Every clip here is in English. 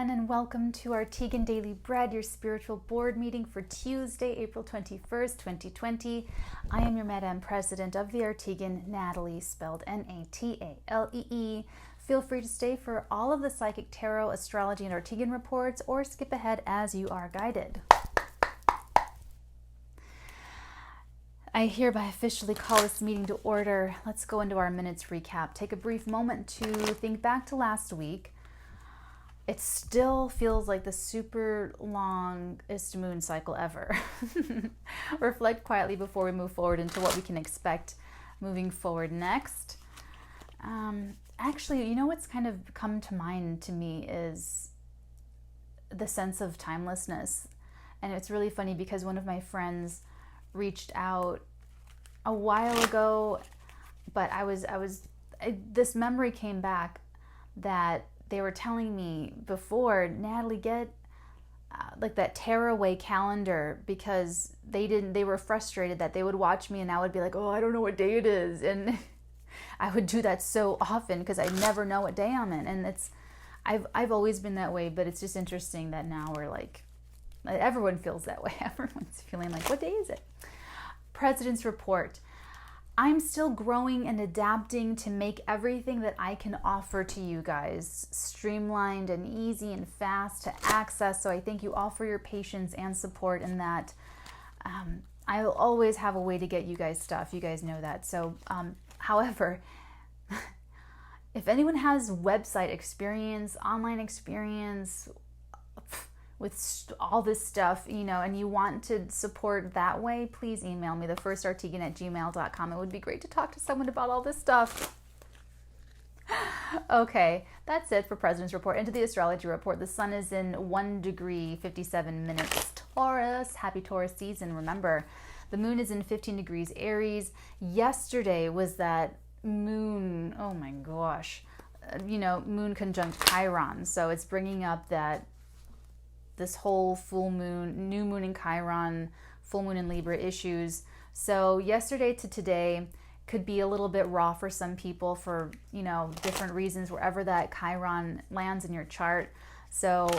everyone, and welcome to Arteagan Daily Bread, your spiritual board meeting for Tuesday, April 21st, 2020. I am your Madam President of the Arteagan, Natalee, spelled Natalee. Feel free to stay for all of the Psychic Tarot, Astrology, and Arteagan reports, or skip ahead as you are guided. I hereby officially call this meeting to order. Let's go into our minutes recap. Take a brief moment to think back to last week. It still feels like the super longest moon cycle ever. Reflect quietly before we move forward into what we can expect moving forward next. Actually, you know what's kind of come to mind to me is the sense of timelessness. And it's really funny because one of my friends reached out a while ago, but this memory came back that they were telling me before, Natalee, get like that tearaway calendar, because they were frustrated that they would watch me and I would be like, oh, I don't know what day it is. And I would do that so often because I never know what day I'm in. And I've always been that way, but it's just interesting that now we're like, everyone feels that way. Everyone's feeling like, what day is it? President's Report. I'm still growing and adapting to make everything that I can offer to you guys streamlined and easy and fast to access. So I thank you all for your patience and support in that. I'll always have a way to get you guys stuff. You guys know that. So, however, if anyone has website experience, online experience, with all this stuff, and you want to support that way, please email me, thefirstarteagan@gmail.com. It would be great to talk to someone about all this stuff. Okay, that's it for President's Report. Into the Astrology Report. The sun is in 1 degree, 57 minutes Taurus. Happy Taurus season. Remember, the moon is in 15 degrees Aries. Yesterday was that moon, oh my gosh, moon conjunct Chiron. So it's bringing up this whole full moon, new moon in Chiron, full moon in Libra issues. So yesterday to today could be a little bit raw for some people for, different reasons, wherever that Chiron lands in your chart. So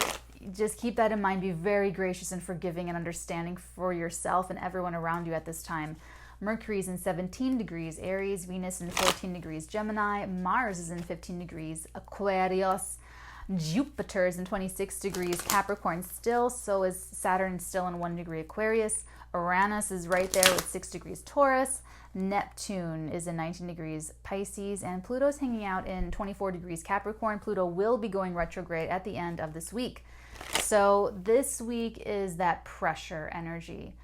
just keep that in mind. Be very gracious and forgiving and understanding for yourself and everyone around you at this time. Mercury is in 17 degrees Aries, Venus in 14 degrees Gemini, Mars is in 15 degrees Aquarius, Jupiter is in 26 degrees Capricorn still, so is Saturn still in 1 degree Aquarius. Uranus is right there with 6 degrees Taurus. Neptune is in 19 degrees Pisces, and Pluto's hanging out in 24 degrees Capricorn. Pluto will be going retrograde at the end of this week. So this week is that pressure energy.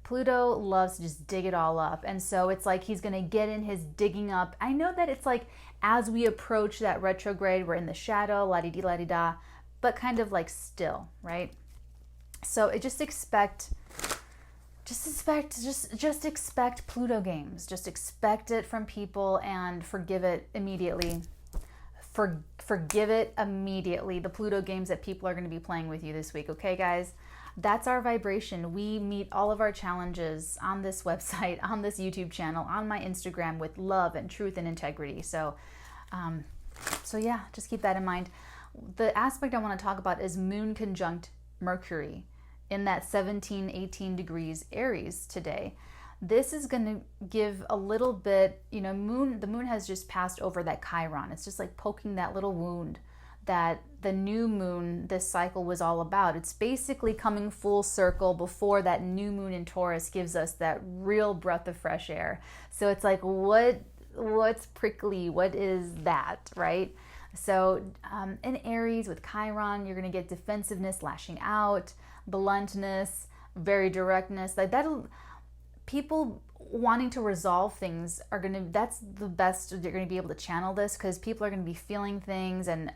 Pluto loves to just dig it all up. And so it's like he's going to get in his digging up. I know that it's like as we approach that retrograde, we're in the shadow, la-di-di-la-di-da, but kind of like still, right? So just expect Pluto games. Just expect it from people and forgive it immediately. Forgive it immediately. The Pluto games that people are going to be playing with you this week. Okay, guys? That's our vibration. We meet all of our challenges on this website, on this YouTube channel, on my Instagram with love and truth and integrity. So yeah, just keep that in mind. The aspect I want to talk about is moon conjunct Mercury in that 17, 18 degrees Aries today. This is going to give a little bit, the moon has just passed over that Chiron. It's just like poking that little wound that the new moon, this cycle was all about. It's basically coming full circle before that new moon in Taurus gives us that real breath of fresh air. So it's like, what's prickly? What is that, right? So in Aries with Chiron, you're going to get defensiveness, lashing out, bluntness, very directness. Like that'll, people wanting to resolve things are going to, that's the best you're going to be able to channel this, because people are going to be feeling things and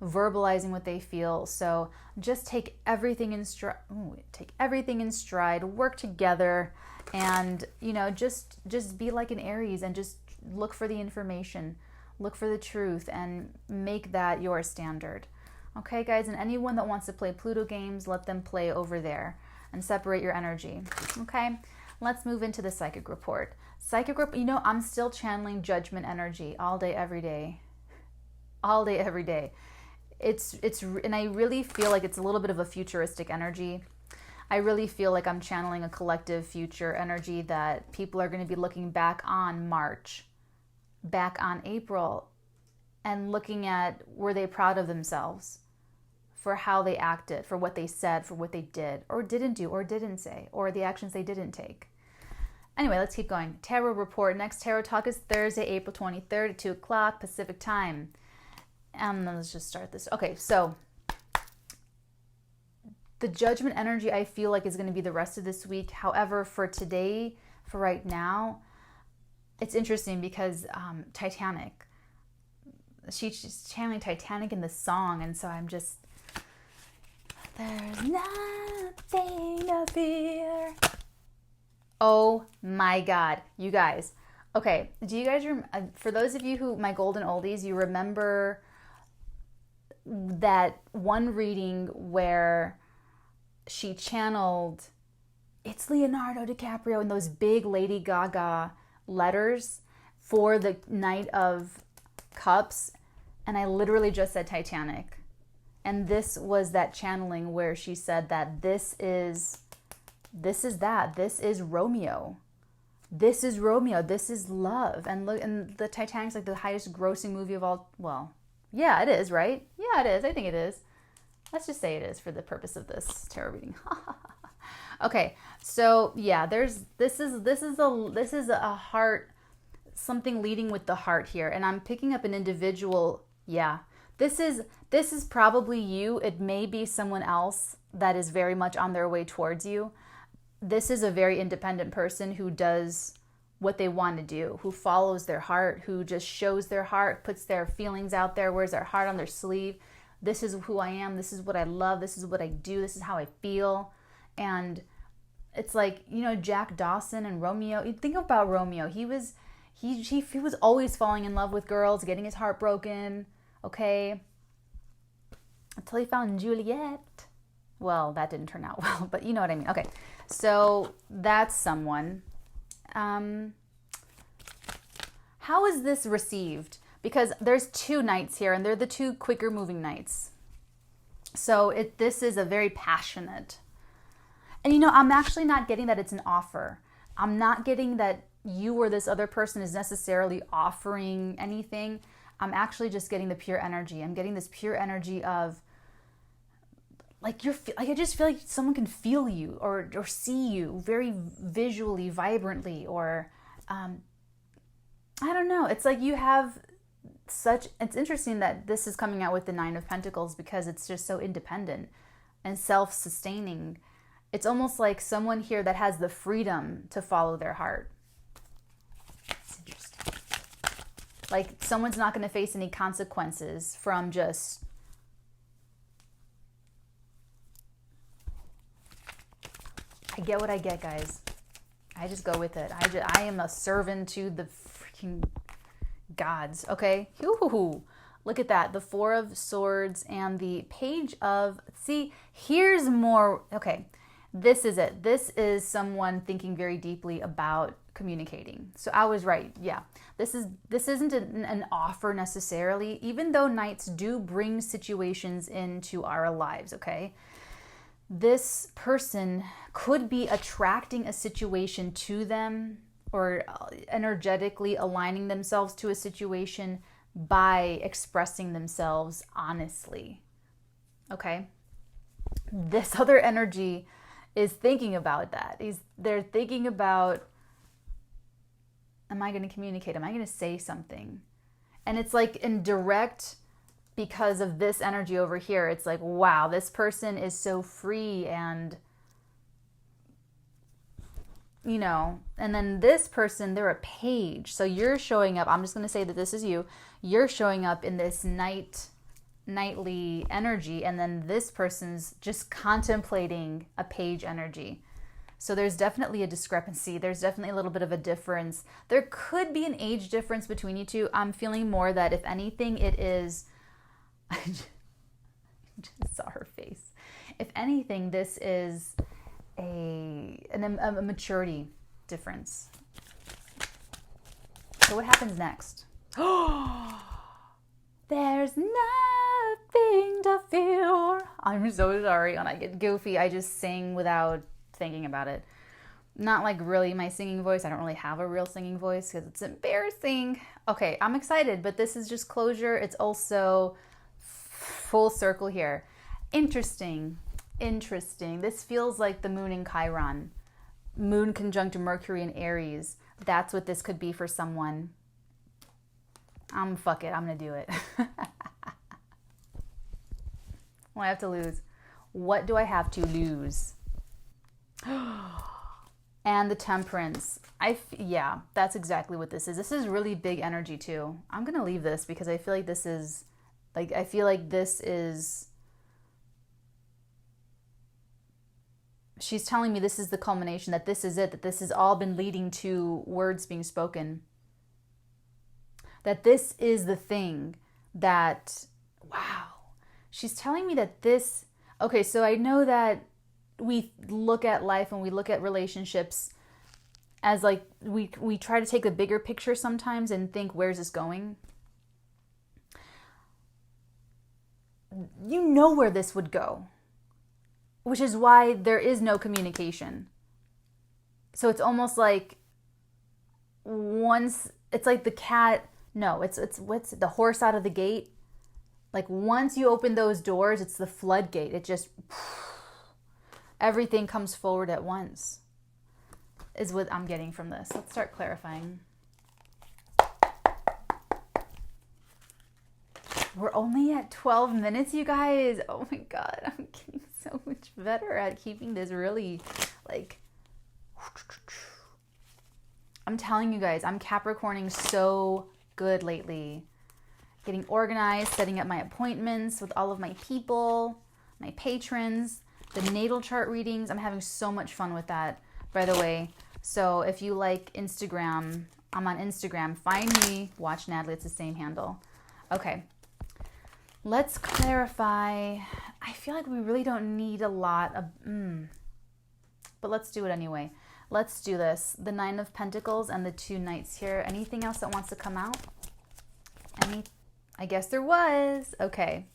verbalizing what they feel. So just take everything in stride, work together, and just be like an Aries and just look for the information, look for the truth, and make that your standard. Okay, guys, and anyone that wants to play Pluto games, let them play over there and separate your energy. Okay, let's move into the Psychic Report. I'm still channeling judgment energy all day, every day. and I really feel like it's a little bit of a futuristic energy. I really feel like I'm channeling a collective future energy that people are going to be looking back on March, back on April, and looking at, were they proud of themselves for how they acted, for what they said, for what they did or didn't do or didn't say, or the actions they didn't take. Anyway, let's keep going. Tarot report. Next tarot talk is Thursday, April 23rd at 2 o'clock Pacific time. And let's just start this. Okay, so the judgment energy I feel like is going to be the rest of this week. However, for today, for right now, it's interesting because Titanic, she's channeling Titanic in the song, and so I'm just, there's nothing to fear. Oh my God, you guys. Okay, do you guys for those of you who, my golden oldies, you remember that one reading where she channeled, it's Leonardo DiCaprio in those big Lady Gaga letters for the Knight of Cups, and I literally just said Titanic. And this was that channeling where she said that this is Romeo. This is Romeo. This is love. And look, and the Titanic's like the highest grossing movie of all. Well, yeah, it is, right? Yeah, it is. I think it is. Let's just say it is for the purpose of this tarot reading. Okay, so yeah, this is a heart, something leading with the heart here, and I'm picking up an individual. Yeah, this is probably you. It may be someone else that is very much on their way towards you. This is a very independent person who does what they want to do, who follows their heart, who just shows their heart, puts their feelings out there, wears their heart on their sleeve. This is who I am. This is what I love. This is what I do. This is how I feel. And it's like, you know, Jack Dawson and Romeo. You think about Romeo. He was always falling in love with girls, getting his heart broken. Okay. Until he found Juliet. Well, that didn't turn out well, but you know what I mean. Okay. So that's someone. How is this received? Because there's two knights here, and they're the two quicker moving knights. So this is a very passionate. And you know, I'm actually not getting that it's an offer. I'm not getting that you or this other person is necessarily offering anything. I'm actually just getting the pure energy. I'm getting this pure energy of like I just feel like someone can feel you or see you very visually, vibrantly, or I don't know. It's like you have it's interesting that this is coming out with the Nine of Pentacles because it's just so independent and self-sustaining. It's almost like someone here that has the freedom to follow their heart. It's interesting. Like someone's not going to face any consequences from just I get what I get, guys. I just go with it. I am a servant to the freaking gods, okay? Ooh, look at that. The Four of Swords and the Page of... See, here's more... Okay, this is it. This is someone thinking very deeply about communicating. So I was right. Yeah, this isn't an offer necessarily, even though knights do bring situations into our lives, okay? This person could be attracting a situation to them or energetically aligning themselves to a situation by expressing themselves honestly. Okay? This other energy is thinking about that. They're thinking about, am I going to communicate? Am I going to say something? And it's like in direct... Because of this energy over here, it's like, wow, this person is so free and, you know, and then this person, they're a page. So you're showing up, I'm just going to say that this is you. You're showing up in this knightly energy, and then this person's just contemplating a page energy. So there's definitely a discrepancy. There's definitely a little bit of a difference. There could be an age difference between you two. I'm feeling more that if anything, it is... I just saw her face. If anything, this is a maturity difference. So what happens next? There's nothing I'm so sorry when I get goofy. I just sing without thinking about it. Not like really my singing voice. I don't really have a real singing voice because it's embarrassing. Okay, I'm excited, but this is just closure. It's also full circle here. Interesting. This feels like the moon in Chiron. Moon conjunct Mercury in Aries. That's what this could be for someone. Fuck it. I'm going to do it. What do I have to lose? What do I have to lose? And the Temperance. Yeah, that's exactly what this is. This is really big energy too. I'm going to leave this because I feel like this is, she's telling me this is the culmination, that this is it, that this has all been leading to words being spoken. That this is the thing that, wow. She's telling me that this, okay, so I know that we look at life and we look at relationships as like, we try to take the bigger picture sometimes and think, where's this going? You know where this would go, which is why there is no communication. So it's almost like once, it's like the cat, no, it's what's the horse out of the gate. Like once you open those doors, it's the floodgate. It just, everything comes forward at once, is what I'm getting from this. Let's start clarifying. We're only at 12 minutes, you guys. Oh my God, I'm getting so much better at keeping this really like, I'm telling you guys, I'm Capricorning so good lately. Getting organized, setting up my appointments with all of my people, my patrons, the natal chart readings. I'm having so much fun with that, by the way. So if you like Instagram, I'm on Instagram. Find me, watch Natalee. It's the same handle. Okay. Let's clarify. I feel like we really don't need a lot of, but let's do it anyway. Let's do this. The 9 of Pentacles and the 2 Knights here. Anything else that wants to come out? I guess there was. Okay.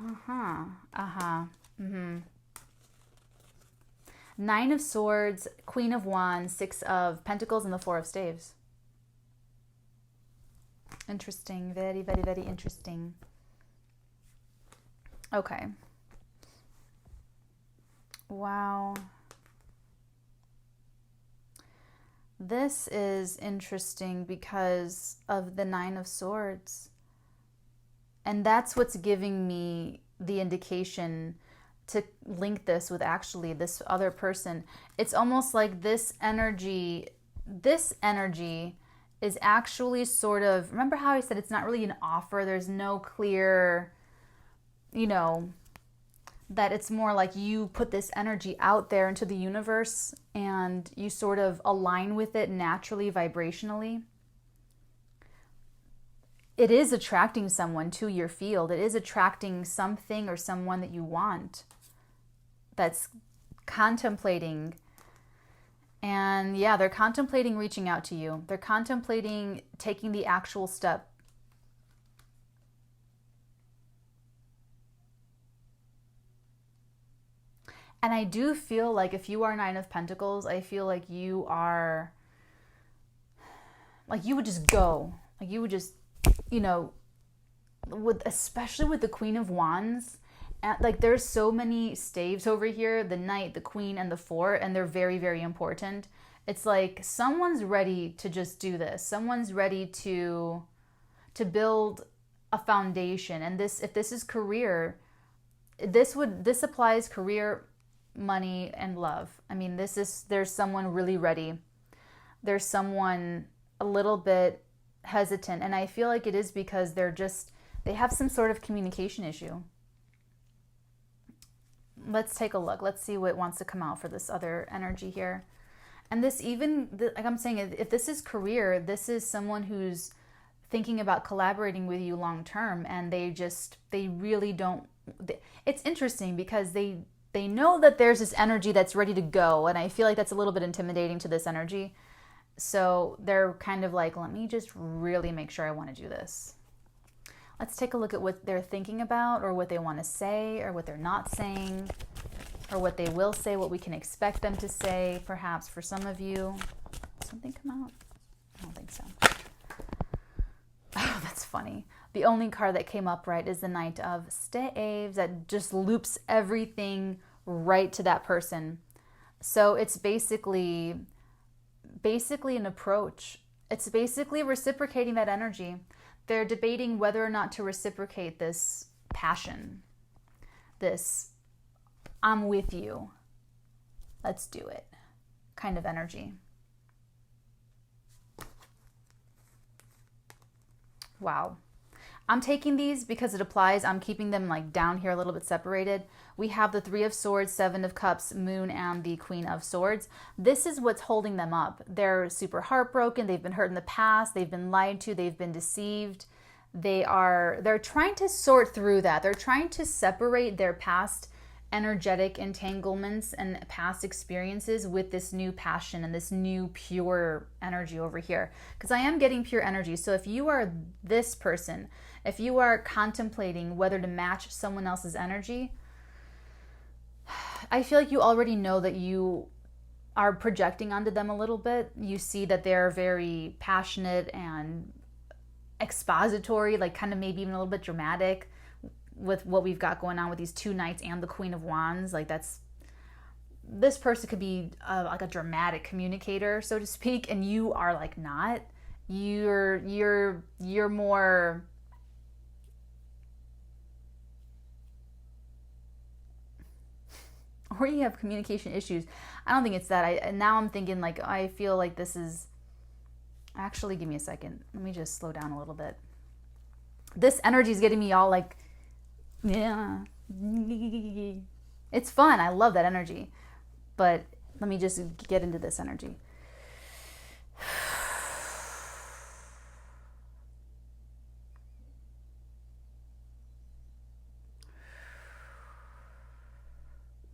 Mm-hmm. 9 of Swords, Queen of Wands, 6 of Pentacles, and the 4 of Staves. Interesting. Very, very, very interesting. Okay. Wow. This is interesting because of the 9 of Swords. And that's what's giving me the indication to link this with actually this other person. It's almost like this energy is actually sort of, remember how I said it's not really an offer, there's no clear, that it's more like you put this energy out there into the universe and you sort of align with it naturally, vibrationally. It is attracting someone to your field. It is attracting something or someone that you want, that's contemplating. And yeah, they're contemplating reaching out to you. They're contemplating taking the actual step. And I do feel like if you are 9 of Pentacles, I feel like you are, like you would just go. Like you would just, especially with the Queen of Wands, like there's so many staves over here, the Knight, the Queen, and the 4, and they're very, very important. It's like someone's ready to just do this. Someone's ready to build a foundation. And this, if this is career, this applies career, money, and love. I mean, there's someone really ready. There's someone a little bit hesitant. And I feel like it is because they have some sort of communication issue. Let's take a look. Let's see what wants to come out for this other energy here. And this like I'm saying, if this is career, this is someone who's thinking about collaborating with you long term, and they really don't. It's interesting because they know that there's this energy that's ready to go, and I feel like that's a little bit intimidating to this energy. So they're kind of like, let me just really make sure I want to do this. Let's take a look at what they're thinking about, or what they want to say, or what they're not saying, or what they will say, what we can expect them to say, perhaps for some of you. Something come out? I don't think so. Oh, that's funny. The only card that came up right is the Knight of Staves, that just loops everything right to that person. So it's basically an approach. It's basically reciprocating that energy. They're debating whether or not to reciprocate this passion, this I'm with you, let's do it kind of energy. Wow. I'm taking these because it applies. I'm keeping them like down here a little bit separated. We have the Three of Swords, Seven of Cups, Moon, and the Queen of Swords. This is what's holding them up. They're super heartbroken. They've been hurt in the past. They've been lied to. They've been deceived. They're trying to sort through that. They're trying to separate their past energetic entanglements and past experiences with this new passion and this new pure energy over here. Because I am getting pure energy. So if you are this person, if you are contemplating whether to match someone else's energy, I feel like you already know that you are projecting onto them a little bit. You see that they're very passionate and expository, like kind of maybe even a little bit dramatic with what we've got going on with these two knights and the Queen of Wands. Like this person could be like a dramatic communicator, so to speak, and you are like not. You're more or you have communication issues. I don't think it's that. Now I'm thinking like I feel like this is actually, give me a second. Let me just slow down a little bit. This energy is getting me all like, yeah, it's fun. I love that energy. But let me just get into this energy.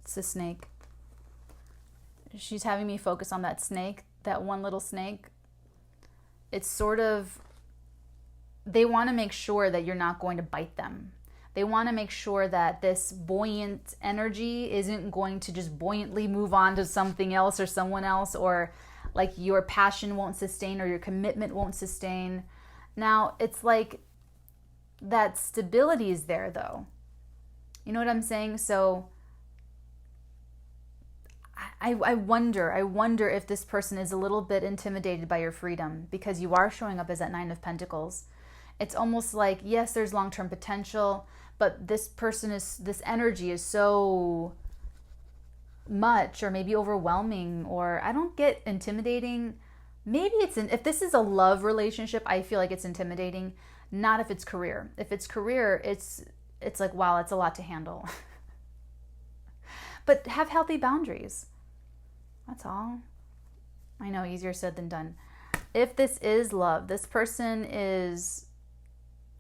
It's a snake. She's having me focus on that snake, that one little snake. It's sort of, they want to make sure that you're not going to bite them. They want to make sure that this buoyant energy isn't going to just buoyantly move on to something else or someone else, or like your passion won't sustain or your commitment won't sustain. Now, it's like that stability is there though. You know what I'm saying? So I wonder if this person is a little bit intimidated by your freedom, because you are showing up as that Nine of Pentacles. It's almost like, yes, there's long-term potential, but this energy is so much, or maybe overwhelming, or I don't get intimidating. Maybe if this is a love relationship, I feel like it's intimidating. Not if it's career. If it's career, it's like, wow, it's a lot to handle. But have healthy boundaries. That's all. I know, easier said than done. If this is love, this person is,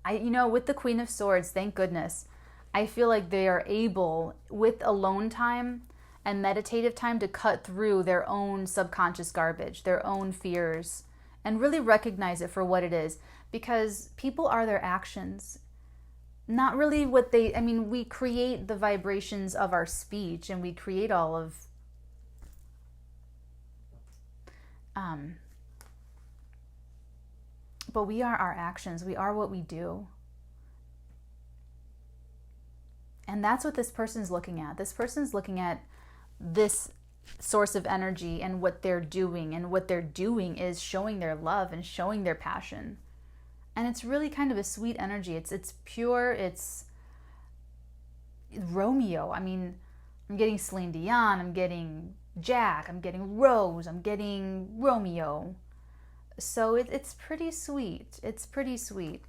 with the Queen of Swords, thank goodness, I feel like they are able, with alone time and meditative time, to cut through their own subconscious garbage, their own fears, and really recognize it for what it is. Because people are their actions, not really what they, we create the vibrations of our speech, and we create all of, but we are our actions. We are what we do. And that's what this person's looking at. This person's looking at this source of energy and what they're doing. And what they're doing is showing their love and showing their passion. And it's really kind of a sweet energy. It's pure. It's Romeo. I'm getting Celine Dion. I'm getting Jack. I'm getting Rose. I'm getting Romeo. So it's pretty sweet. It's pretty sweet.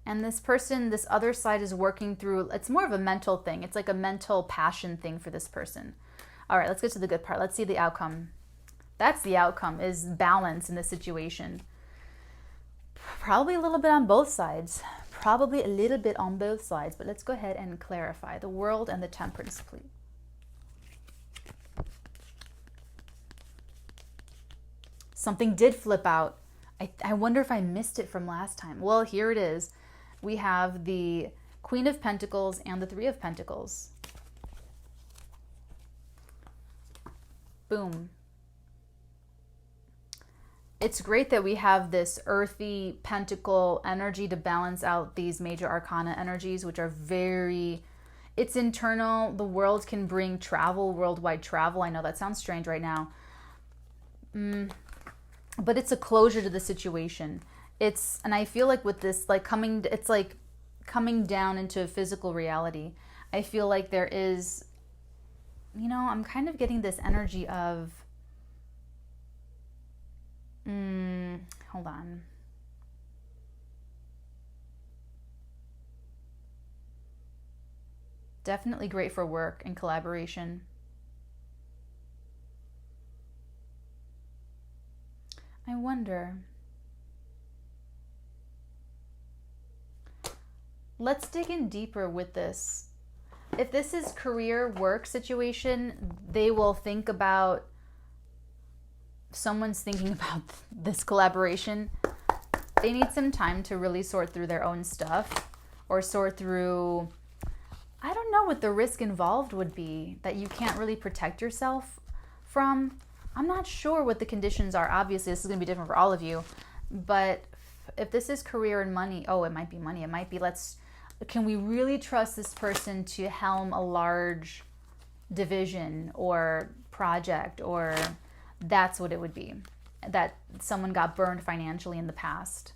And this person, this other side, is working through, it's more of a mental thing. It's like a mental passion thing for this person. All right, let's get to the good part. Let's see the outcome. That's the outcome, is balance in this situation. Probably a little bit on both sides. Probably a little bit on both sides. But let's go ahead and clarify. The World and the Temperance, please. Something did flip out. I wonder if I missed it from last time. Well, here it is. we have the Queen of Pentacles and the Three of Pentacles. Boom. It's great that we have this earthy pentacle energy to balance out these major arcana energies, which are very, it's internal. The world can bring travel, worldwide travel. I know that sounds strange right now. But it's a closure to the situation. And I feel like with this, like it's like coming down into a physical reality. I feel like there is, you know, I'm kind of getting this energy of, hold on. Definitely great for work and collaboration. I wonder. Let's dig in deeper with this. If this is career work situation, they will think about, someone's thinking about this collaboration. They need some time to really sort through their own stuff, or sort through, I don't know what the risk involved would be that you can't really protect yourself from. I'm not sure what the conditions are. Obviously, this is going to be different for all of you. But if this is career and money, it might be money. It might be, can we really trust this person to helm a large division or project, or that's what it would be, that someone got burned financially in the past.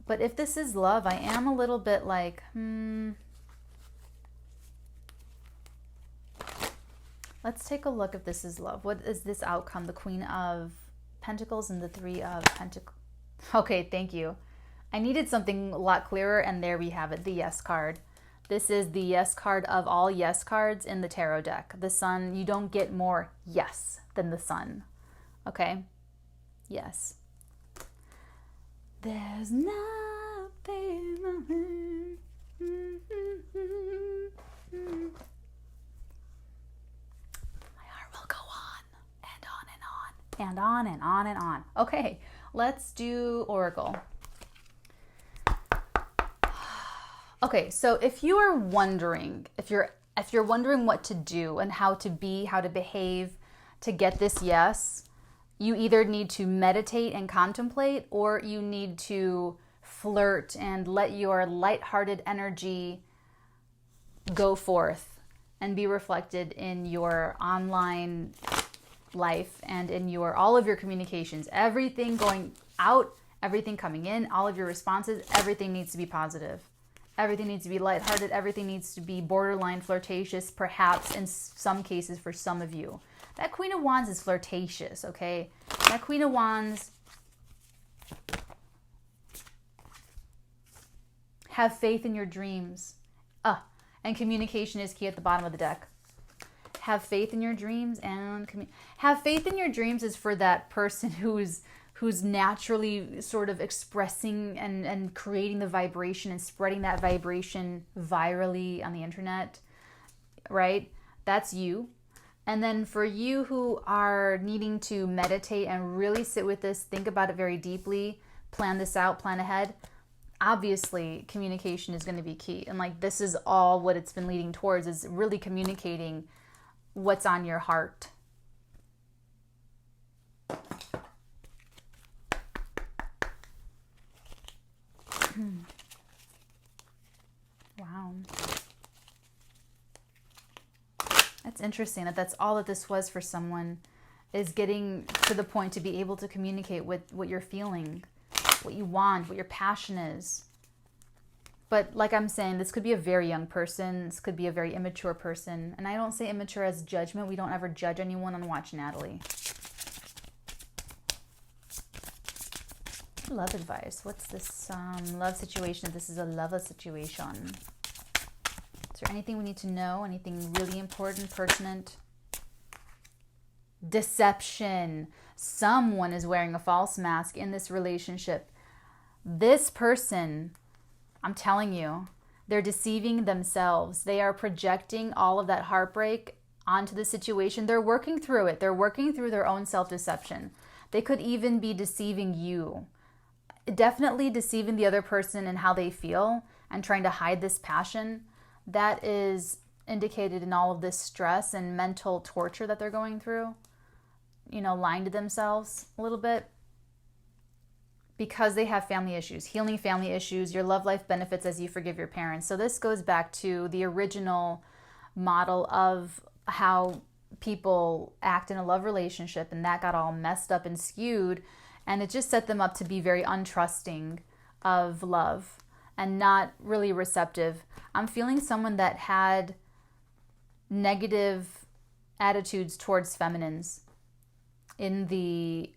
But if this is love, I am a little bit like, Let's take a look if this is love. What is this outcome? The Queen of Pentacles and the Three of Pentacles. Okay, thank you. I needed something a lot clearer, and there we have it, the Yes card. This is the Yes card of all Yes cards in the tarot deck. The Sun, you don't get more yes than the Sun. Okay? Yes. There's nothing. And on and on and on. Okay, let's do Oracle. Okay, so if you are wondering, if you're wondering what to do and how to be, how to behave to get this yes, you either need to meditate and contemplate, or you need to flirt and let your lighthearted energy go forth and be reflected in your online life and in all of your communications. Everything going out, everything coming in, all of your responses, everything needs to be positive. Everything needs to be lighthearted. Everything needs to be borderline flirtatious, perhaps in some cases for some of you. That Queen of Wands is flirtatious, okay? That Queen of Wands, have faith in your dreams. And communication is key at the bottom of the deck. Have faith in your dreams, and have faith in your dreams is for that person who's naturally sort of expressing and creating the vibration and spreading that vibration virally on the internet, right? That's you. And then for you who are needing to meditate and really sit with this, think about it very deeply, plan this out, plan ahead. Obviously, communication is going to be key. And this is all what it's been leading towards, is really communicating what's on your heart. Wow. That's interesting that that's all that this was for someone, is getting to the point to be able to communicate with what you're feeling, what you want, what your passion is. But like I'm saying, this could be a very young person. This could be a very immature person. And I don't say immature as judgment. We don't ever judge anyone on Watch Natalie. Love advice. What's this love situation? This is a lover situation. Is there anything we need to know? Anything really important, pertinent? Deception. Someone is wearing a false mask in this relationship. This person, I'm telling you, they're deceiving themselves. They are projecting all of that heartbreak onto the situation. They're working through it. They're working through their own self-deception. They could even be deceiving you. definitely deceiving the other person and how they feel and trying to hide this passion. That is indicated in all of this stress and mental torture that they're going through. You know, lying to themselves a little bit because they have family issues, healing family issues. Your love life benefits as you forgive your parents. So this goes back to the original model of how people act in a love relationship, and that got all messed up and skewed, and it just set them up to be very untrusting of love and not really receptive. I'm feeling someone that had negative attitudes towards feminines in the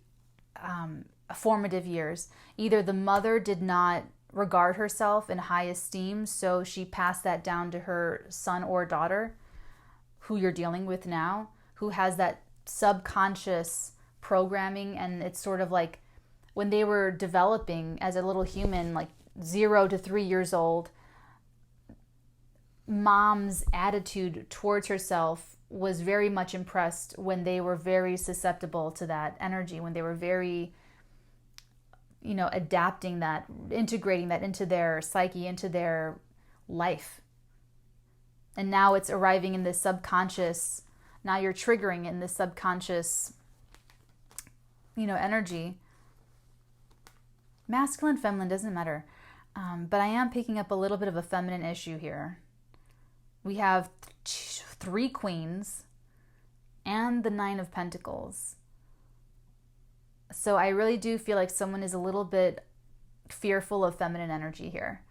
formative years. Either the mother did not regard herself in high esteem, so she passed that down to her son or daughter, who you're dealing with now, who has that subconscious programming. And it's sort of like when they were developing as a little human, like 0 to 3 years old, mom's attitude towards herself was very much impressed when they were very susceptible to that energy, when they were very, you know, adapting that, integrating that into their psyche, into their life. And now it's arriving in this subconscious, now you're triggering in this subconscious, you know, energy. Masculine, feminine, doesn't matter. But I am picking up a little bit of a feminine issue here. We have 3 queens and the 9 of Pentacles. So I really do feel like someone is a little bit fearful of feminine energy here.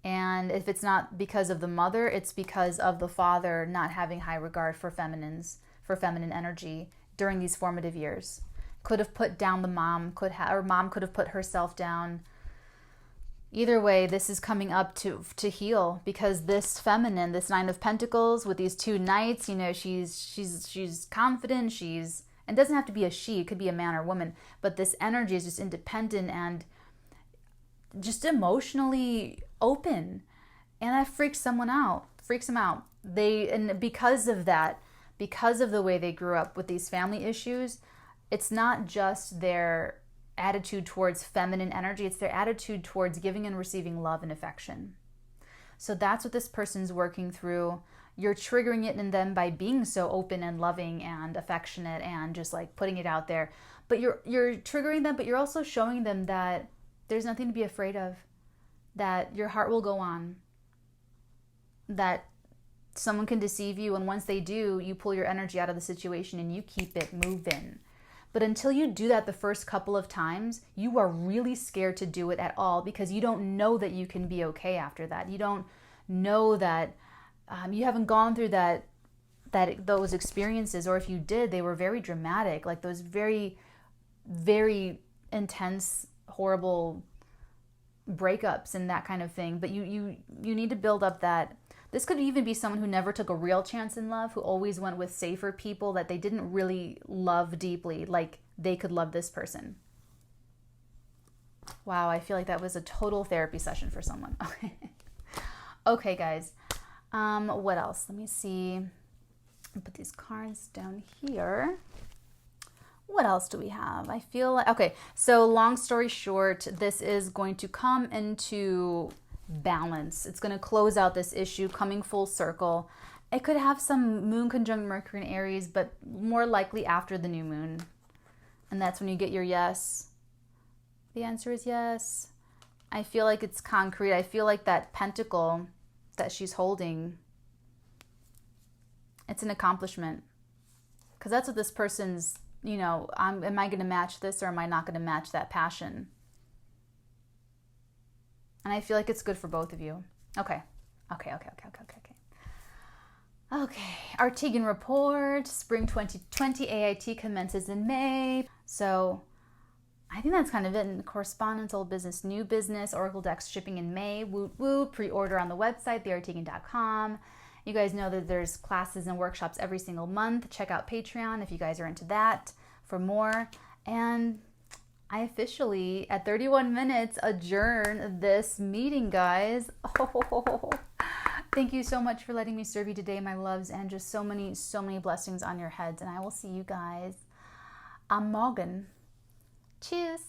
And if it's not because of the mother, it's because of the father not having high regard for feminine energy during these formative years. Could have put down the mom, or mom could have put herself down. Either way, this is coming up to heal, because this feminine, this 9 of Pentacles with these 2 knights, you know, she's confident, and it doesn't have to be a she, it could be a man or woman, but this energy is just independent and just emotionally open, and that freaks them out. And because of that, because of the way they grew up with these family issues, it's not just their attitude towards feminine energy, it's their attitude towards giving and receiving love and affection. So that's what this person's working through. You're triggering it in them by being so open and loving and affectionate and just like putting it out there. But you're triggering them, but you're also showing them that there's nothing to be afraid of, that your heart will go on, that someone can deceive you, and once they do, you pull your energy out of the situation and you keep it moving. But until you do that the first couple of times, you are really scared to do it at all, because you don't know that you can be okay after that. You don't know that you haven't gone through those experiences, or if you did, they were very dramatic, like those very, very intense, horrible breakups and that kind of thing. But you need to build up that. This could even be someone who never took a real chance in love, who always went with safer people that they didn't really love deeply, like they could love this person. Wow, I feel like that was a total therapy session for someone. Okay, guys. What else? Let me see. I'll put these cards down here. What else do we have? I feel like, okay, so long story short, this is going to come into balance. It's going to close out this issue, coming full circle. It could have some moon conjunct Mercury in Aries, but more likely after the new moon. And that's when you get your yes. The answer is yes. I feel like it's concrete. I feel like that pentacle that she's holding, it's an accomplishment. Because that's what this person's, you know, am I going to match this, or am I not going to match that passion? And I feel like it's good for both of you. Okay. Arteagan Report, Spring 2020, AIT commences in May. So I think that's kind of it in correspondence, old business, new business, Oracle decks shipping in May. Woot woot. Pre-order on the website, thearteagan.com. You guys know that there's classes and workshops every single month. Check out Patreon if you guys are into that for more. And I officially, at 31 minutes, adjourn this meeting, guys. Oh, thank you so much for letting me serve you today, my loves, and just so many blessings on your heads. And I will see you guys am Morgen. Cheers.